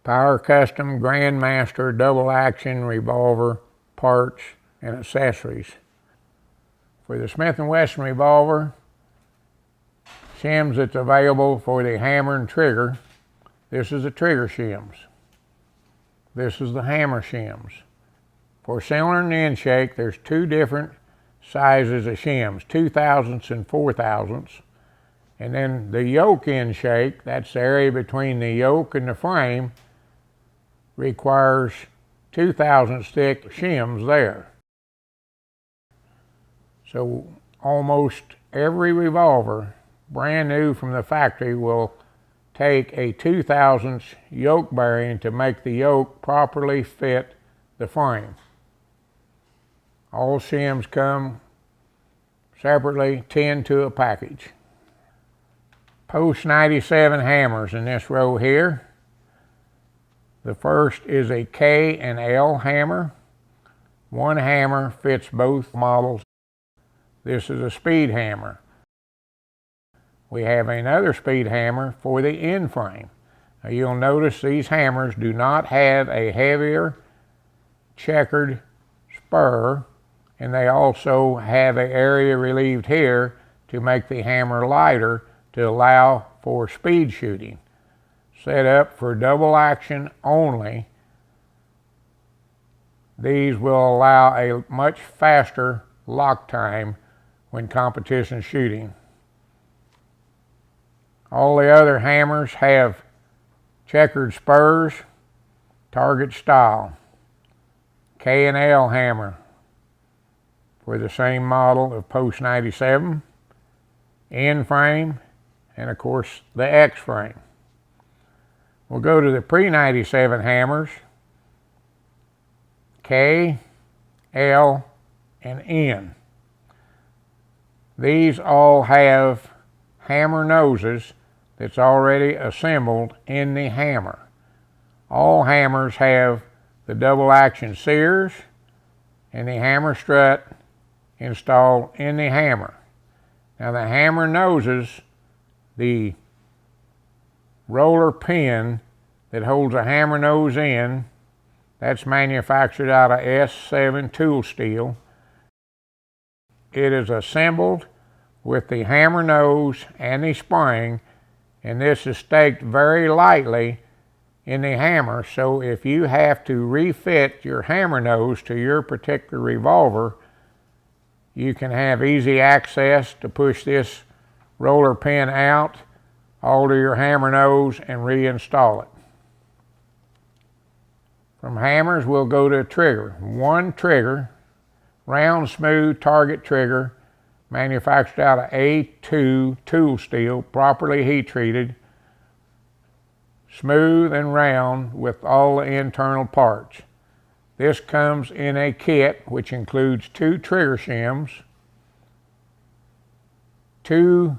Power Custom Grandmaster double action revolver parts and accessories. For the Smith & Wesson revolver, shims that's available for the hammer and trigger. This is the trigger shims. This is the hammer shims. For cylinder and end shake, there's two different sizes of shims, 2,000ths and 4,000ths. And then the yoke end shake, that's the area between the yoke and the frame, requires 2,000 thick shims there. So almost every revolver, brand new from the factory, will take a 2,000 yoke bearing to make the yoke properly fit the frame. All shims come separately, 10 to a package. Post 97 hammers in this row here. The first is a K and L hammer. One hammer fits both models. This is a speed hammer. We have another speed hammer for the end frame. Now you'll notice these hammers do not have a heavier checkered spur, and they also have an area relieved here to make the hammer lighter to allow for speed shooting. Set up for double action only, these will allow a much faster lock time when competition shooting. All the other hammers have checkered spurs, target style. K and L hammer for the same model of Post 97, end frame, and of course the X frame. We'll go to the pre-97 hammers, K, L, and N. These all have hammer noses that's already assembled in the hammer. All hammers have the double action sears and the hammer strut installed in the hammer. Now the hammer noses, the roller pin that holds a hammer nose in, that's manufactured out of S7 tool steel. It is assembled with the hammer nose and the spring, and this is staked very lightly in the hammer, so if you have to refit your hammer nose to your particular revolver, you can have easy access to push this roller pin out, alter your hammer nose, and reinstall it. From hammers, we'll go to trigger. One trigger, round, smooth target trigger, manufactured out of A2 tool steel, properly heat treated, smooth and round with all the internal parts. This comes in a kit which includes two trigger shims, two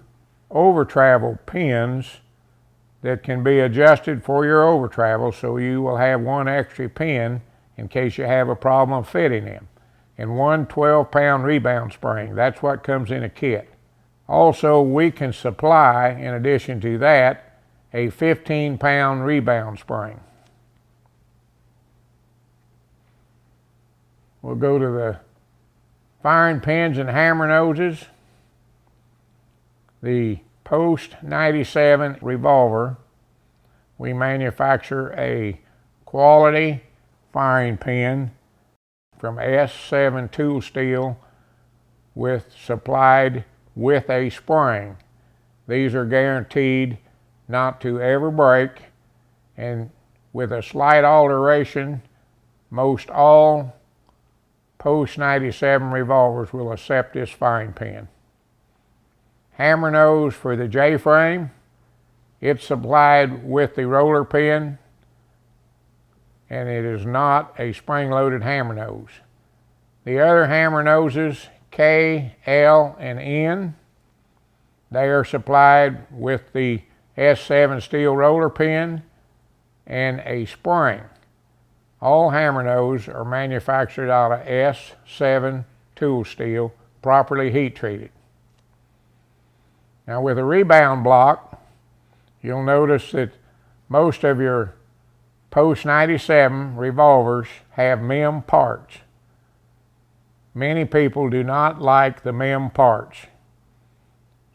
over travel pins that can be adjusted for your over travel, so you will have one extra pin in case you have a problem fitting them, and one 12-pound rebound spring. That's what comes in a kit. Also, we can supply, in addition to that, a 15-pound rebound spring. We'll go to the firing pins and hammer noses. The Post 97 revolver, we manufacture a quality firing pin from S7 tool steel supplied with a spring. These are guaranteed not to ever break, and with a slight alteration, most all Post 97 revolvers will accept this firing pin. Hammer nose for the J-frame, it's supplied with the roller pin, and it is not a spring-loaded hammer nose. The other hammer noses, K, L, and N, they are supplied with the S7 steel roller pin and a spring. All hammer noses are manufactured out of S7 tool steel, properly heat treated. Now with a rebound block, you'll notice that most of your post 97 revolvers have MIM parts. Many people do not like the MIM parts.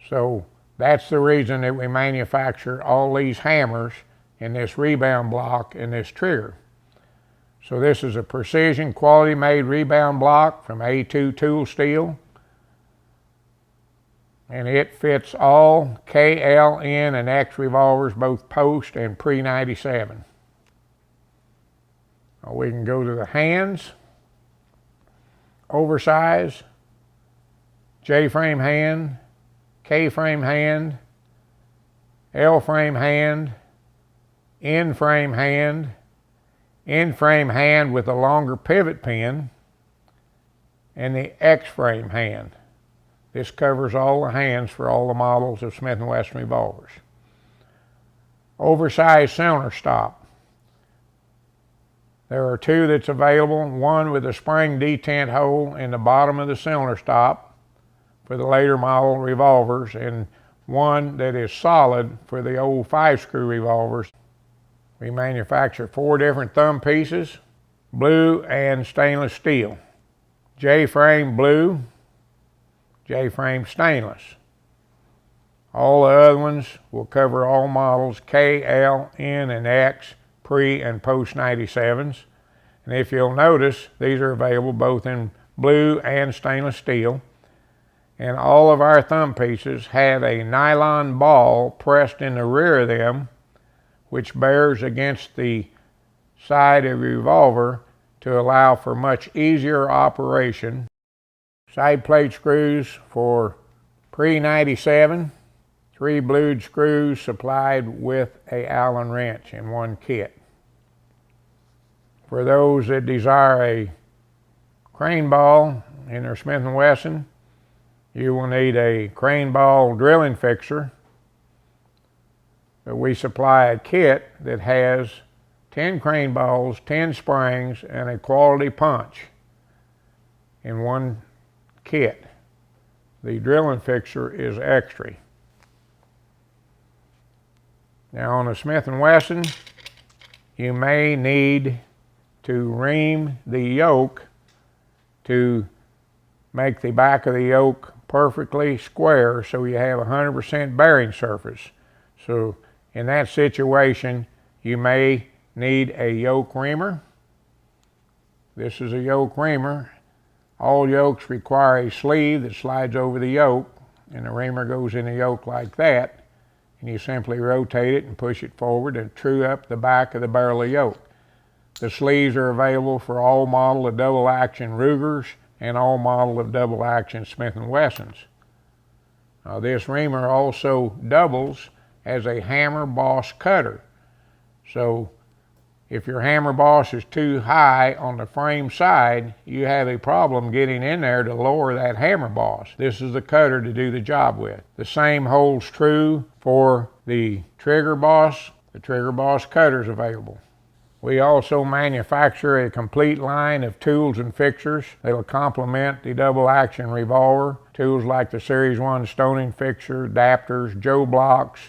So that's the reason that we manufacture all these hammers in this rebound block and this trigger. So this is a precision quality made rebound block from A2 tool steel. And it fits all K, L, N, and X revolvers, both post and pre-97. We can go to the hands. Oversize, J-frame hand, K-frame hand, L-frame hand, N-frame hand, N-frame hand with a longer pivot pin, and the X-frame hand. This covers all the hands for all the models of Smith & Wesson revolvers. Oversized cylinder stop. There are two that's available, one with a spring detent hole in the bottom of the cylinder stop for the later model revolvers, and one that is solid for the old 5-screw revolvers. We manufacture 4 different thumb pieces, blue and stainless steel. J-frame blue, J-frame stainless. All the other ones will cover all models K, L, N, and X, pre and post 97s. And if you'll notice, these are available both in blue and stainless steel. And all of our thumb pieces have a nylon ball pressed in the rear of them, which bears against the side of the revolver to allow for much easier operation. Side plate screws for pre-97, 3 blued screws supplied with a Allen wrench in one kit. For those that desire a crane ball in their Smith & Wesson, you will need a crane ball drilling fixture. But we supply a kit that has 10 crane balls, 10 springs, and a quality punch in one kit. The drilling fixture is extra. Now on a Smith & Wesson, you may need to ream the yoke to make the back of the yoke perfectly square so you have 100% bearing surface. So in that situation, you may need a yoke reamer. This is a yoke reamer. All yokes require a sleeve that slides over the yoke, and the reamer goes in the yoke like that, and you simply rotate it and push it forward and true up the back of the barrel of yoke. The sleeves are available for all model of double action Rugers and all model of double action Smith & Wessons. Now this reamer also doubles as a hammer boss cutter. So if your hammer boss is too high on the frame side, you have a problem getting in there to lower that hammer boss. This is the cutter to do the job with. The same holds true for the trigger boss. The trigger boss cutter is available. We also manufacture a complete line of tools and fixtures that will complement the double action revolver. Tools like the Series 1 stoning fixture, adapters, Joe blocks,